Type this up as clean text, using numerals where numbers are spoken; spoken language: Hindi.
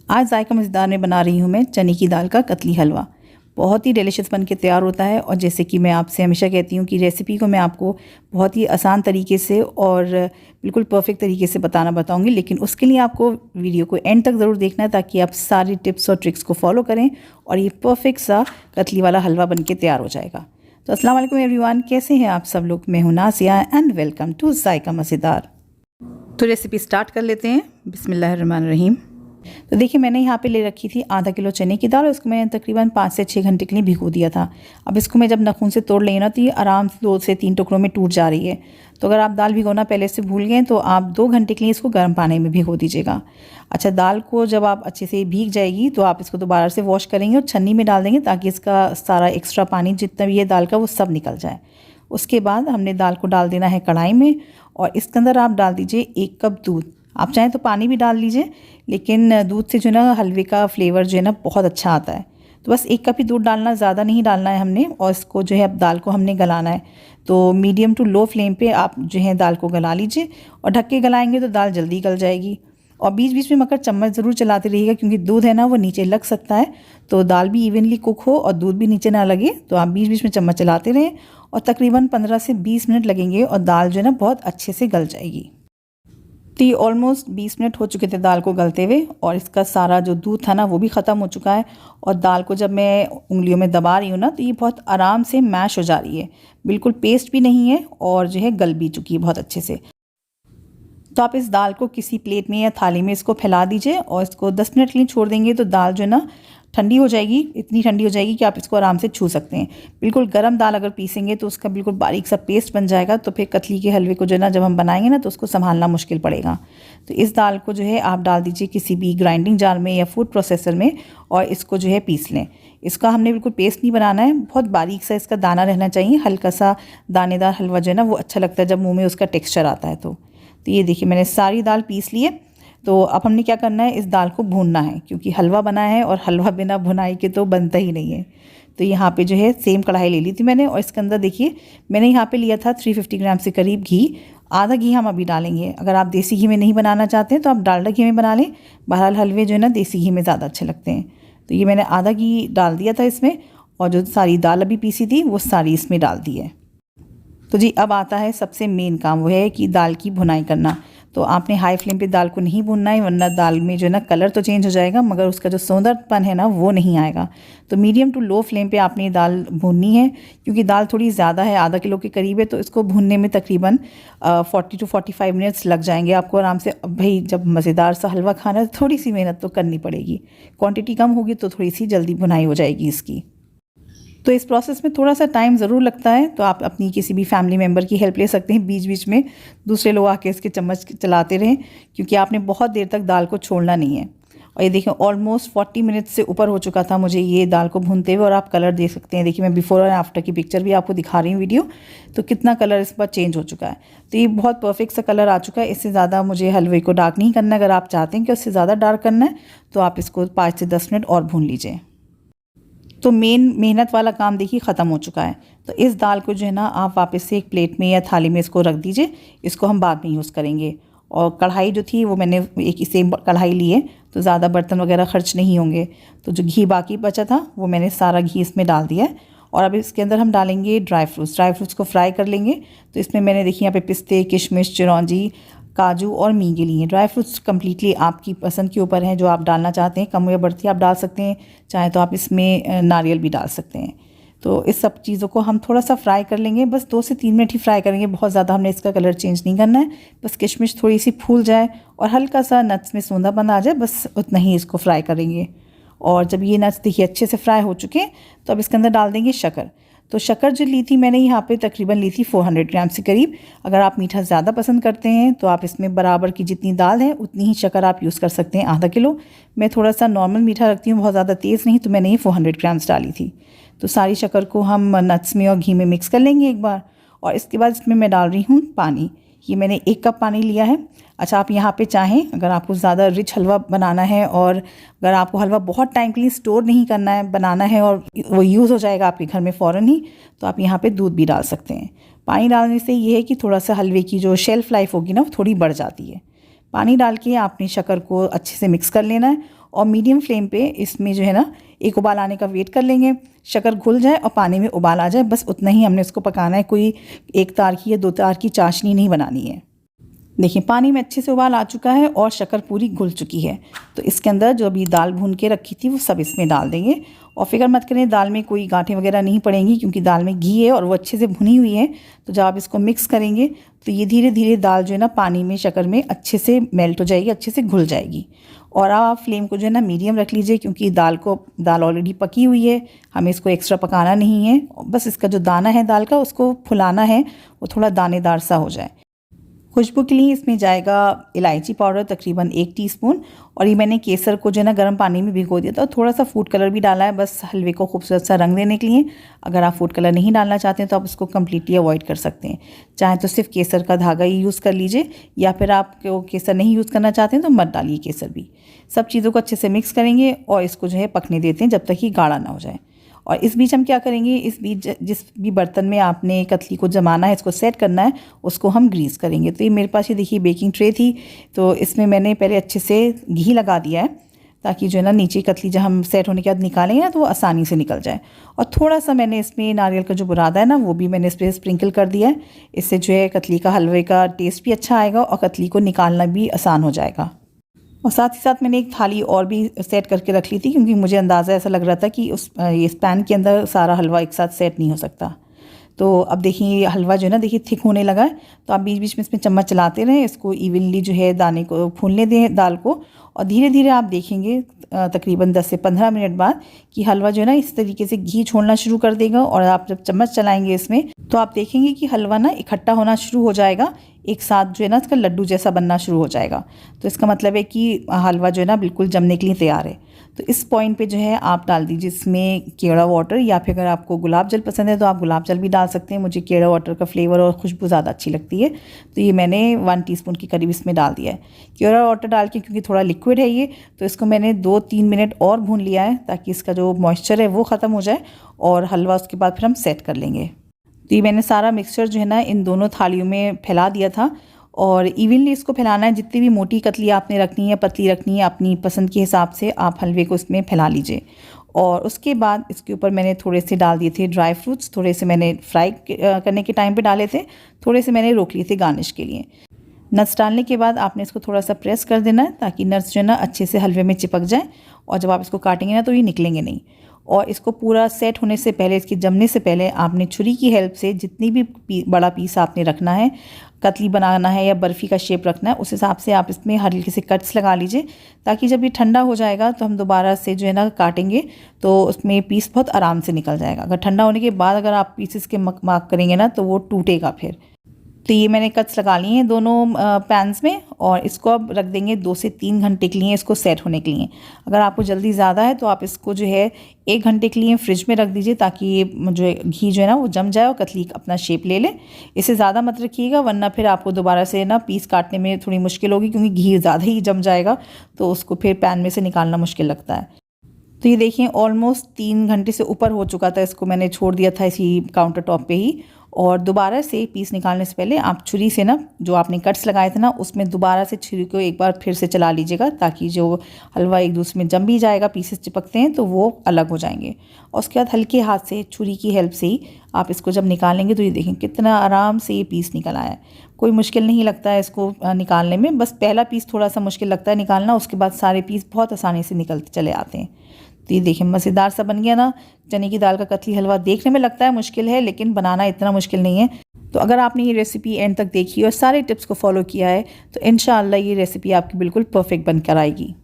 आज जायका मज़ेदार में बना रही हूँ मैं चने की दाल का कतली हलवा। बहुत ही डिलीशियस बन के तैयार होता है और जैसे कि मैं आपसे हमेशा कहती हूँ कि रेसिपी को मैं आपको बहुत ही आसान तरीके से और बिल्कुल परफेक्ट तरीके से बताऊँगी, लेकिन उसके लिए आपको वीडियो को एंड तक ज़रूर देखना है ताकि आप सारी टिप्स और ट्रिक्स को फॉलो करें और ये परफेक्ट सा कतली वाला हलवा बन के तैयार हो जाएगा। तो अस्सलाम वालेकुम एवरीवन, कैसे हैं आप सब लोग। मैं हूँ नासिया एंड वेलकम टू जायका मज़ेदार। तो रेसिपी स्टार्ट कर लेते हैं। बिस्मिल्लाहिर्रहमानिर्रहीम। तो देखिए, मैंने यहाँ पे ले रखी थी आधा किलो चने की दाल और इसको मैंने तकरीबन 5 से 6 घंटे के लिए भिगो दिया था। अब इसको मैं जब नाखून से तोड़ लें ना तो ये आराम से 2 से 3 टुकड़ों में टूट जा रही है। तो अगर आप दाल भिगोना पहले से भूल गए तो आप 2 घंटे के लिए इसको गर्म पानी में भिगो दीजिएगा। अच्छा, दाल को जब आप अच्छे से भीग जाएगी तो आप इसको दोबारा से वॉश करेंगे और छन्नी में डाल देंगे ताकि इसका सारा एक्स्ट्रा पानी जितना भी है दाल का वो सब निकल जाए। उसके बाद हमने दाल को डाल देना है कढ़ाई में और इसके अंदर आप डाल दीजिए 1 कप दूध। आप चाहें तो पानी भी डाल लीजिए, लेकिन दूध से जो है ना हलवे का फ्लेवर जो है ना बहुत अच्छा आता है। तो बस 1 कप ही दूध डालना, ज़्यादा नहीं डालना है हमने। और इसको जो है अब दाल को हमने गलाना है। तो मीडियम टू लो फ्लेम पे आप जो है दाल को गला लीजिए और ढक के गलाएंगे तो दाल जल्दी गल जाएगी। और बीच बीच में मगर चम्मच ज़रूर चलाते रहिएगा क्योंकि दूध है ना वो नीचे लग सकता है। तो दाल भी इवनली कुक हो और दूध भी नीचे ना लगे, तो आप बीच बीच में चम्मच चलाते रहें और तकरीबन 15 से 20 मिनट लगेंगे और दाल जो है ना बहुत अच्छे से गल जाएगी। तो ये ऑलमोस्ट 20 मिनट हो चुके थे दाल को गलते हुए और इसका सारा जो दूध था ना वो भी ख़त्म हो चुका है। और दाल को जब मैं उंगलियों में दबा रही हूँ ना तो ये बहुत आराम से मैश हो जा रही है, बिल्कुल पेस्ट भी नहीं है और जो है गल भी चुकी है बहुत अच्छे से। तो आप इस दाल को किसी प्लेट में या थाली में इसको फैला दीजिए और इसको 10 मिनट के लिए छोड़ देंगे तो दाल जो है ना ठंडी हो जाएगी, इतनी ठंडी हो जाएगी कि आप इसको आराम से छू सकते हैं। बिल्कुल गर्म दाल अगर पीसेंगे तो उसका बिल्कुल बारीक सा पेस्ट बन जाएगा, तो फिर कतली के हलवे को जो है ना जब हम बनाएंगे ना तो उसको संभालना मुश्किल पड़ेगा। तो इस दाल को जो है आप डाल दीजिए किसी भी ग्राइंडिंग जार में या फूड प्रोसेसर में और इसको जो है पीस लें। इसका हमने बिल्कुल पेस्ट नहीं बनाना है, बहुत बारीक सा इसका दाना रहना चाहिए। हल्का सा दानेदार हलवा जो है ना वो अच्छा लगता है जब मुँह में उसका टेक्स्चर आता है। तो ये देखिए मैंने सारी दाल पीस ली है। तो अब हमने क्या करना है, इस दाल को भूनना है क्योंकि हलवा बना है और हलवा बिना भुनाई के तो बनता ही नहीं है। तो यहाँ पे जो है सेम कढ़ाई ले ली थी मैंने और इसके अंदर देखिए मैंने यहाँ पे लिया था 350 ग्राम से करीब घी। आधा घी हम अभी डालेंगे। अगर आप देसी घी में नहीं बनाना चाहते हैं तो आप डालडा घी में बना लें। बहरहाल हलवे जो है ना देसी घी में ज़्यादा अच्छे लगते हैं। तो ये मैंने आधा घी डाल दिया था इसमें और जो सारी दाल अभी पीसी थी वो सारी इसमें डाल दी है। तो जी अब आता है सबसे मेन काम, वो है कि दाल की भुनाई करना। तो आपने हाई फ्लेम पे दाल को नहीं भूनना है वरना दाल में जो है ना कलर तो चेंज हो जाएगा मगर उसका जो सौंदर्यपन है ना वो नहीं आएगा। तो मीडियम टू लो फ्लेम पे आपने दाल भूननी है क्योंकि दाल थोड़ी ज़्यादा है, आधा किलो के करीब है। तो इसको भूनने में तकरीबन 40 to 45 मिनट्स लग जाएंगे आपको आराम से। अब भाई जब मज़ेदार सा हलवा खाना है थोड़ी सी मेहनत तो करनी पड़ेगी। क्वान्टिटी कम होगी तो थोड़ी सी जल्दी भुनाई हो जाएगी इसकी। तो इस प्रोसेस में थोड़ा सा टाइम ज़रूर लगता है, तो आप अपनी किसी भी फैमिली मेम्बर की हेल्प ले सकते हैं। बीच बीच में दूसरे लोग आके इसके चम्मच चलाते रहें क्योंकि आपने बहुत देर तक दाल को छोड़ना नहीं है। और ये देखिए ऑलमोस्ट 40 मिनट से ऊपर हो चुका था मुझे ये दाल को भूनते हुए और आप कलर देख सकते हैं। देखिए मैं बिफोर और आफ्टर की पिक्चर भी आपको दिखा रही हूँ वीडियो, तो कितना कलर इस बार चेंज हो चुका है। तो ये बहुत परफेक्ट सा कलर आ चुका है। इससे ज़्यादा मुझे हलवे को डार्क नहीं करना। अगर आप चाहते हैं कि उससे ज़्यादा डार्क करना है तो आप इसको 5 से 10 मिनट और भून लीजिए। तो मेन मेहनत वाला काम देखिए ख़त्म हो चुका है। तो इस दाल को जो है ना आप वापस से एक प्लेट में या थाली में इसको रख दीजिए। इसको हम बाद में यूज़ करेंगे। और कढ़ाई जो थी वो मैंने एक सेम कढ़ाई ली है तो ज़्यादा बर्तन वगैरह खर्च नहीं होंगे। तो जो घी बाकी बचा था वो मैंने सारा घी इसमें डाल दिया है। और अब इसके अंदर हम डालेंगे ड्राई फ्रूट्स को फ्राई कर लेंगे। तो इसमें मैंने देखिए यहाँ पे पिस्ते, किशमिश, चिरौंजी, काजू और मींगे लिए हैं। ड्राई फ्रूट्स कम्प्लीटली आपकी पसंद के ऊपर हैं, जो आप डालना चाहते हैं। कम या बढ़ती आप डाल सकते हैं, चाहे तो आप इसमें नारियल भी डाल सकते हैं। तो इस सब चीज़ों को हम थोड़ा सा फ्राई कर लेंगे, बस 2 से 3 मिनट ही फ्राई करेंगे। बहुत ज़्यादा हमने इसका कलर चेंज नहीं करना है। बस किशमिश थोड़ी सी फूल जाए और हल्का सा नट्स में सूंधापन आ जाए, बस उतना ही इसको फ्राई करेंगे। और जब ये नट्स देखिए अच्छे से फ्राई हो चुके हैं तो अब इसके अंदर डाल देंगे शक्कर। तो शक्कर जो ली थी मैंने यहाँ पे तकरीबन ली थी 400 ग्राम से करीब। अगर आप मीठा ज़्यादा पसंद करते हैं तो आप इसमें बराबर की जितनी दाल है उतनी ही शक्कर आप यूज़ कर सकते हैं, आधा किलो। मैं थोड़ा सा नॉर्मल मीठा रखती हूँ, बहुत ज़्यादा तेज़ नहीं, तो मैंने ये 400 ग्राम्स डाली थी। तो सारी शक्कर को हम नट्स में और घी में मिक्स कर लेंगे एक बार। और इसके बाद इसमें मैं डाल रही हूँ पानी। ये मैंने 1 कप पानी लिया है। अच्छा, आप यहाँ पे चाहें अगर आपको ज़्यादा रिच हलवा बनाना है और अगर आपको हलवा बहुत टाइम के लिए स्टोर नहीं करना है, बनाना है और वो यूज़ हो जाएगा आपके घर में फ़ौरन ही, तो आप यहाँ पे दूध भी डाल सकते हैं। पानी डालने से ये है कि थोड़ा सा हलवे की जो शेल्फ़ लाइफ होगी ना वो थोड़ी बढ़ जाती है। पानी डाल के आपने शक्कर को अच्छे से मिक्स कर लेना है और मीडियम फ्लेम पे इसमें जो है ना एक उबाल आने का वेट कर लेंगे। शक्कर घुल जाए और पानी में उबाल आ जाए, बस उतना ही हमने इसको पकाना है। कोई एक तार की या दो तार की चाशनी नहीं बनानी है। देखिए पानी में अच्छे से उबाल आ चुका है और शक्कर पूरी घुल चुकी है। तो इसके अंदर जो अभी दाल भून के रखी थी वो सब इसमें डाल देंगे। और फिक्र मत करें, दाल में कोई गांठें वगैरह नहीं पड़ेंगी क्योंकि दाल में घी है और वो अच्छे से भुनी हुई है। तो जब आप इसको मिक्स करेंगे तो ये धीरे धीरे दाल जो है ना पानी में शक्कर में अच्छे से मेल्ट हो जाएगी, अच्छे से घुल जाएगी। और आप फ्लेम को जो है ना मीडियम रख लीजिए क्योंकि दाल ऑलरेडी पकी हुई है, हमें इसको एक्स्ट्रा पकाना नहीं है। बस इसका जो दाना है दाल का उसको फुलाना है, वो थोड़ा दानेदार सा हो जाए। खुशबू के लिए इसमें जाएगा इलायची पाउडर तकरीबन 1 टीस्पून। और ये मैंने केसर को जो है ना गर्म पानी में भिगो दिया था और थोड़ा सा फूड कलर भी डाला है, बस हलवे को खूबसूरत सा रंग देने के लिए। अगर आप फूड कलर नहीं डालना चाहते हैं तो आप इसको कम्प्लीटली अवॉइड कर सकते हैं। चाहे तो सिर्फ केसर का धागा ही यूज़ कर लीजिए, या फिर आप केसर नहीं यूज़ करना चाहते हैं तो मत डालिए केसर भी। सब चीज़ों को अच्छे से मिक्स करेंगे और इसको जो है पकने देते हैं जब तक कि गाढ़ा ना हो जाए। और इस बीच हम क्या करेंगे, इस बीच जिस भी बर्तन में आपने कतली को जमाना है, इसको सेट करना है, उसको हम ग्रीस करेंगे। तो ये मेरे पास ये देखिए बेकिंग ट्रे थी, तो इसमें मैंने पहले अच्छे से घी लगा दिया है ताकि जो है ना नीचे कतली जब हम सेट होने के बाद निकालेंगे ना तो वो आसानी से निकल जाए। और थोड़ा सा मैंने इसमें नारियल का जो बुरादा है ना वो भी मैंने इस पर स्प्रिंकल कर दिया है। इससे जो है कतली का हलवे का टेस्ट भी अच्छा आएगा और कतली को निकालना भी आसान हो जाएगा। और साथ ही साथ मैंने एक थाली और भी सेट करके रख ली थी क्योंकि मुझे अंदाज़ा ऐसा लग रहा था कि इस पैन के अंदर सारा हलवा एक साथ सेट नहीं हो सकता। तो अब देखिए हलवा जो है ना देखिए थिक होने लगा है, तो आप बीच बीच में इसमें चम्मच चलाते रहें, इसको इवनली जो है दाने को फूलने दें दाल को। और धीरे धीरे आप देखेंगे तकरीबन 10 से 15 मिनट बाद कि हलवा जो है ना इस तरीके से घी छोड़ना शुरू कर देगा। और आप जब चम्मच चलाएंगे इसमें तो आप देखेंगे कि हलवा ना इकट्ठा होना शुरू हो जाएगा, एक साथ जो है ना इसका लड्डू जैसा बनना शुरू हो जाएगा। तो इसका मतलब है कि हलवा जो है ना बिल्कुल जमने के लिए तैयार है। तो इस पॉइंट पे जो है आप डाल दीजिए इसमें केड़ा वाटर, या फिर अगर आपको गुलाब जल पसंद है तो आप गुलाब जल भी डाल सकते हैं। मुझे केड़ा वाटर का फ्लेवर और खुशबू ज़्यादा अच्छी लगती है, तो ये मैंने 1 टीस्पून के करीब इसमें डाल दिया है। केड़ा वाटर डाल के क्योंकि थोड़ा लिक्विड है ये, तो इसको मैंने 2-3 मिनट और भून लिया है ताकि इसका जो मॉइस्चर है वो ख़त्म हो जाए और हलवा उसके बाद फिर हम सेट कर लेंगे। तो ये मैंने सारा मिक्सचर जो है ना इन दोनों थालियों में फैला दिया था और इवनली इसको फैलाना है। जितनी भी मोटी कतली आपने रखनी है, पतली रखनी है, अपनी पसंद के हिसाब से आप हलवे को इसमें फैला लीजिए। और उसके बाद इसके ऊपर मैंने थोड़े से डाल दिए थे ड्राई फ्रूट्स, थोड़े से मैंने फ्राई करने के टाइम पे डाले थे, थोड़े से मैंने रोक लिए थे गार्निश के लिए। नट्स डालने के बाद आपने इसको थोड़ा सा प्रेस कर देना है ताकि नट्स जो है ना अच्छे से हलवे में चिपक जाए और जब आप इसको काटेंगे ना तो ये निकलेंगे नहीं। और इसको पूरा सेट होने से पहले, इसकी जमने से पहले आपने छुरी की हेल्प से जितनी भी बड़ा पीस आपने रखना है, कतली बनाना है या बर्फ़ी का शेप रखना है, उस हिसाब से आप इसमें हल्के से कट्स लगा लीजिए ताकि जब ये ठंडा हो जाएगा तो हम दोबारा से जो है ना काटेंगे तो उसमें पीस बहुत आराम से निकल जाएगा। अगर ठंडा होने के बाद अगर आप पीसेस के मार्क करेंगे ना तो वो टूटेगा फिर। तो ये मैंने कट्स लगा लिए हैं दोनों पैन्स में और इसको अब रख देंगे 2 से 3 घंटे के लिए इसको सेट होने के लिए। अगर आपको जल्दी ज़्यादा है तो आप इसको जो है 1 घंटे के लिए फ्रिज में रख दीजिए ताकि ये जो है घी जो है ना वो जम जाए और कतली अपना शेप ले ले। इससे ज़्यादा मत रखिएगा वरना फिर आपको दोबारा से ना पीस काटने में थोड़ी मुश्किल होगी क्योंकि घी ज़्यादा ही जम जाएगा तो उसको फिर पैन में से निकालना मुश्किल लगता है। तो ये देखिए ऑलमोस्ट 3 घंटे से ऊपर हो चुका था, इसको मैंने छोड़ दिया था इसी काउंटर टॉप पे ही। और दोबारा से पीस निकालने से पहले आप छुरी से ना जो आपने कट्स लगाए थे ना उसमें दोबारा से छुरी को एक बार फिर से चला लीजिएगा ताकि जो हलवा एक दूसरे में जम भी जाएगा, पीसेस चिपकते हैं तो वो अलग हो जाएंगे। और उसके बाद हल्के हाथ से छुरी की हेल्प से ही आप इसको जब निकालेंगे तो ये देखें कितना आराम से ये पीस निकल आया है। कोई मुश्किल नहीं लगता है इसको निकालने में, बस पहला पीस थोड़ा सा मुश्किल लगता है निकालना, उसके बाद सारे पीस बहुत आसानी से निकलते चले आते हैं। तो ये देखिए मज़ेदार सा बन गया ना चने की दाल का कतली हलवा। देखने में लगता है मुश्किल है लेकिन बनाना इतना मुश्किल नहीं है। तो अगर आपने ये रेसिपी एंड तक देखी और सारे टिप्स को फॉलो किया है तो इंशाअल्लाह ये रेसिपी आपकी बिल्कुल परफेक्ट बनकर आएगी।